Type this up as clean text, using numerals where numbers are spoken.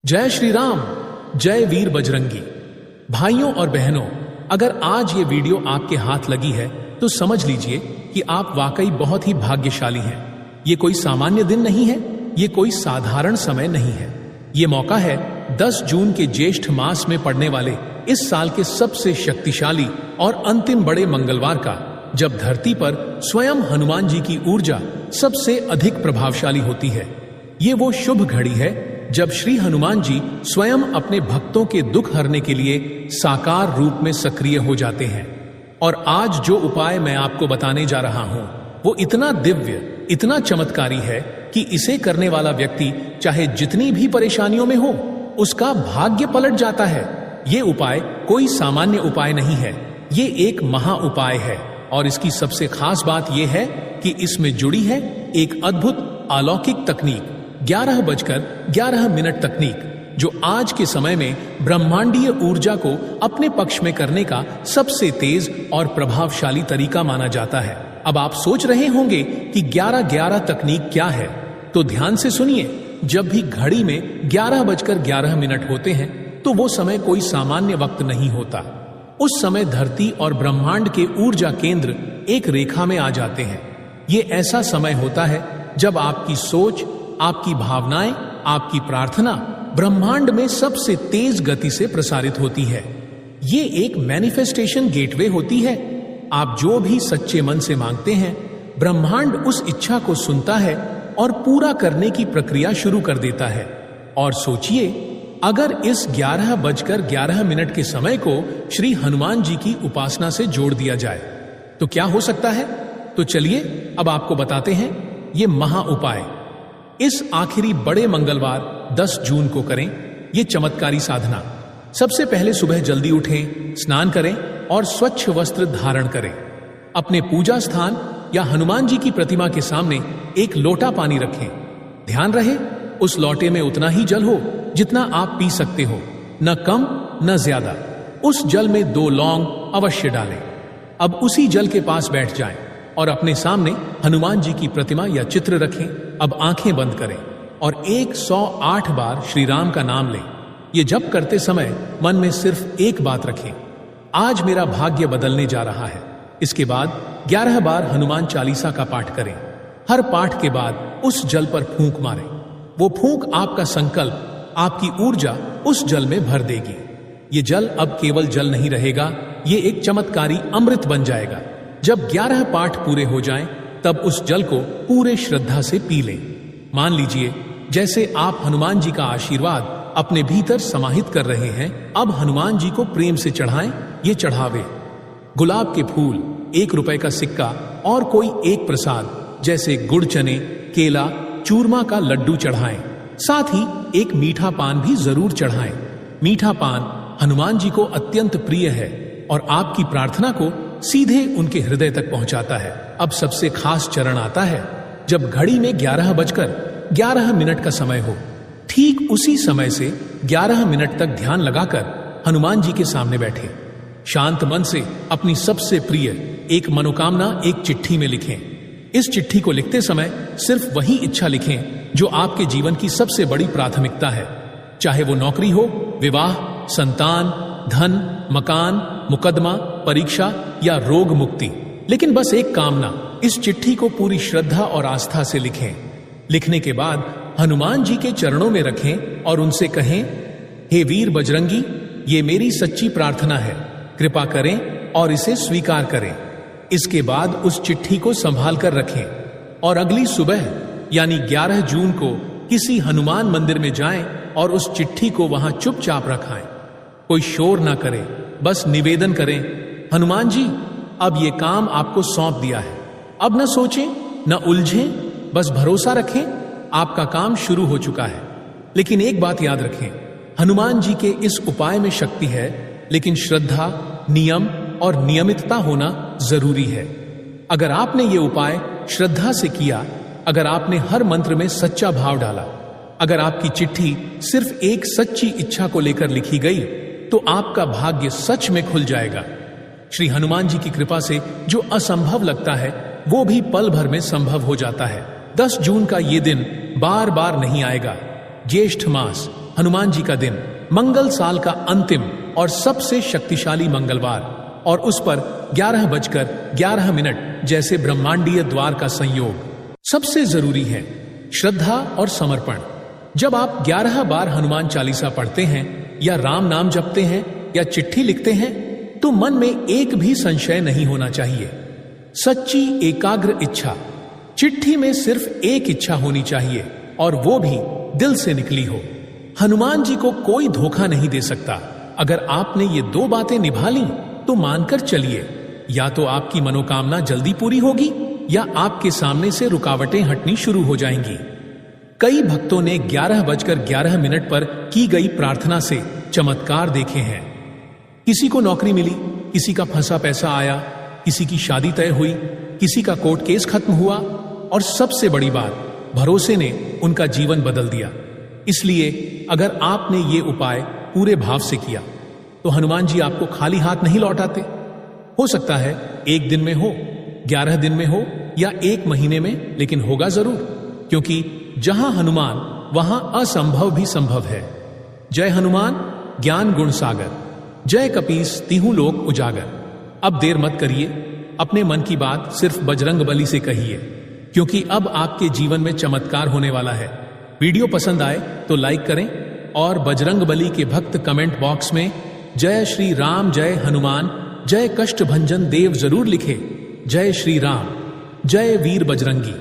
जय श्री राम, जय वीर बजरंगी। भाइयों और बहनों, अगर आज ये वीडियो आपके हाथ लगी है तो समझ लीजिए कि आप वाकई बहुत ही भाग्यशाली हैं। ये कोई सामान्य दिन नहीं है, ये कोई साधारण समय नहीं है। ये मौका है 10 जून के ज्येष्ठ मास में पड़ने वाले इस साल के सबसे शक्तिशाली और अंतिम बड़े मंगलवार का, जब धरती पर स्वयं हनुमान जी की ऊर्जा सबसे अधिक प्रभावशाली होती है। ये वो शुभ घड़ी है जब श्री हनुमान जी स्वयं अपने भक्तों के दुख हरने के लिए साकार रूप में सक्रिय हो जाते हैं। और आज जो उपाय मैं आपको बताने जा रहा हूं वो इतना दिव्य, इतना चमत्कारी है कि इसे करने वाला व्यक्ति चाहे जितनी भी परेशानियों में हो, उसका भाग्य पलट जाता है। ये उपाय कोई सामान्य उपाय नहीं है, ये एक महा उपाय है। और इसकी सबसे खास बात यह है कि इसमें जुड़ी है एक अद्भुत अलौकिक तकनीक, 11:11 तकनीक, जो आज के समय में ब्रह्मांडीय ऊर्जा को अपने पक्ष में करने का सबसे तेज और प्रभावशाली तरीका माना जाता है। अब आप सोच रहे होंगे कि 11:11 तकनीक क्या है, तो ध्यान से सुनिए। जब भी घड़ी में 11:11 होते हैं तो वो समय कोई सामान्य वक्त नहीं होता। उस समय धरती और ब्रह्मांड के ऊर्जा केंद्र एक रेखा में आ जाते हैं। ये ऐसा समय होता है जब आपकी सोच, आपकी भावनाएं, आपकी प्रार्थना ब्रह्मांड में सबसे तेज गति से प्रसारित होती है। ये एक मैनिफेस्टेशन गेटवे होती है। आप जो भी सच्चे मन से मांगते हैं, ब्रह्मांड उस इच्छा को सुनता है और पूरा करने की प्रक्रिया शुरू कर देता है। और सोचिए, अगर इस 11:11 के समय को श्री हनुमान जी की उपासना से जोड़ दिया जाए तो क्या हो सकता है। तो चलिए अब आपको बताते हैं ये महा उपाय। इस आखिरी बड़े मंगलवार 10 जून को करें ये चमत्कारी साधना। सबसे पहले सुबह जल्दी उठें, स्नान करें और स्वच्छ वस्त्र धारण करें। अपने पूजा स्थान या हनुमान जी की प्रतिमा के सामने एक लोटा पानी रखें। ध्यान रहे उस लोटे में उतना ही जल हो जितना आप पी सकते हो, न कम न ज्यादा। उस जल में 2 लौंग अवश्य डालें। अब उसी जल के पास बैठ जाएं और अपने सामने हनुमान जी की प्रतिमा या चित्र रखें। अब आंखें बंद करें और 108 बार श्री राम का नाम लें। ये जप करते समय मन में सिर्फ एक बात रखें, आज मेरा भाग्य बदलने जा रहा है। इसके बाद 11 बार हनुमान चालीसा का पाठ करें। हर पाठ के बाद उस जल पर फूंक मारें। वो फूंक आपका संकल्प, आपकी ऊर्जा उस जल में भर देगी। ये जल अब केवल जल नहीं रहेगा, ये एक चमत्कारी अमृत बन जाएगा। जब 11 पाठ पूरे हो जाएं, तब उस जल को पूरे श्रद्धा से पी लें। मान लीजिए जैसे आप हनुमान जी का आशीर्वाद अपने भीतर समाहित कर रहे हैं। अब हनुमान जी को प्रेम से चढ़ाएं ये चढ़ावे। गुलाब के फूल, 1 रुपए का सिक्का और कोई एक प्रसाद जैसे गुड़ चने, केला, चूरमा का लड्डू चढ़ाएं। साथ ही एक मीठा पान भी जरूर चढ़ाएं। मीठा पान हनुमान जी को अत्यंत प्रिय है और आपकी प्रार्थना को सीधे उनके हृदय तक पहुंचाता है। अब सबसे खास चरण आता है जब घड़ी में 11:11 का समय हो। ठीक उसी समय से 11 मिनट तक ध्यान लगाकर हनुमान जी के सामने बैठे। शांत मन से अपनी सबसे प्रिय एक मनोकामना एक चिट्ठी में लिखें। इस चिट्ठी को लिखते समय सिर्फ वही इच्छा लिखें जो आपके जीवन की सबसे बड़ी प्राथमिकता है, चाहे वो नौकरी हो, विवाह, संतान, धन, मकान, मुकदमा, परीक्षा या रोग मुक्ति। लेकिन बस एक कामना। इस चिट्ठी को पूरी श्रद्धा और आस्था से लिखें। लिखने के बाद हनुमान जी के चरणों में रखें और उनसे कहें, हे वीर बजरंगी, ये मेरी सच्ची प्रार्थना है, कृपा करें और इसे स्वीकार करें। इसके बाद उस चिट्ठी को संभाल कर रखें और अगली सुबह यानी 11 जून को किसी हनुमान मंदिर में जाएं और उस चिट्ठी को वहां चुपचाप रखाएं। कोई शोर ना करें, बस निवेदन करें, हनुमान जी अब ये काम आपको सौंप दिया है। अब न सोचें, न उलझें, बस भरोसा रखें, आपका काम शुरू हो चुका है। लेकिन एक बात याद रखें, हनुमान जी के इस उपाय में शक्ति है, लेकिन श्रद्धा, नियम और नियमितता होना जरूरी है। अगर आपने ये उपाय श्रद्धा से किया, अगर आपने हर मंत्र में सच्चा भाव डाला, अगर आपकी चिट्ठी सिर्फ एक सच्ची इच्छा को लेकर लिखी गई, तो आपका भाग्य सच में खुल जाएगा। श्री हनुमान जी की कृपा से जो असंभव लगता है वो भी पल भर में संभव हो जाता है। 10 जून का ये दिन बार बार नहीं आएगा। ज्येष्ठ मास, हनुमान जी का दिन, मंगल साल का अंतिम और सबसे शक्तिशाली मंगलवार, और उस पर 11:11 जैसे ब्रह्मांडीय द्वार का संयोग। सबसे जरूरी है श्रद्धा और समर्पण। जब आप 11 बार हनुमान चालीसा पढ़ते हैं या राम नाम जपते हैं या चिट्ठी लिखते हैं तो मन में एक भी संशय नहीं होना चाहिए। सच्ची एकाग्र इच्छा। चिट्ठी में सिर्फ एक इच्छा होनी चाहिए और वो भी दिल से निकली हो। हनुमान जी को कोई धोखा नहीं दे सकता। अगर आपने ये 2 बातें निभा ली तो मानकर चलिए, या तो आपकी मनोकामना जल्दी पूरी होगी या आपके सामने से रुकावटें हटनी शुरू हो जाएंगी। कई भक्तों ने 11:11 पर की गई प्रार्थना से चमत्कार देखे हैं। किसी को नौकरी मिली, किसी का फंसा पैसा आया, किसी की शादी तय हुई, किसी का कोर्ट केस खत्म हुआ, और सबसे बड़ी बात, भरोसे ने उनका जीवन बदल दिया। इसलिए अगर आपने ये उपाय पूरे भाव से किया तो हनुमान जी आपको खाली हाथ नहीं लौटाते। हो सकता है 1 दिन में हो, 11 दिन में हो या 1 महीने में, लेकिन होगा जरूर, क्योंकि जहां हनुमान वहां असंभव भी संभव है। जय हनुमान ज्ञान गुण सागर, जय कपीस तिहु लोक उजागर। अब देर मत करिए, अपने मन की बात सिर्फ बजरंग बली से कहिए, क्योंकि अब आपके जीवन में चमत्कार होने वाला है। वीडियो पसंद आए तो लाइक करें और बजरंग बली के भक्त कमेंट बॉक्स में जय श्री राम, जय हनुमान, जय कष्ट भंजन देव जरूर लिखे। जय श्री राम, जय वीर बजरंगी।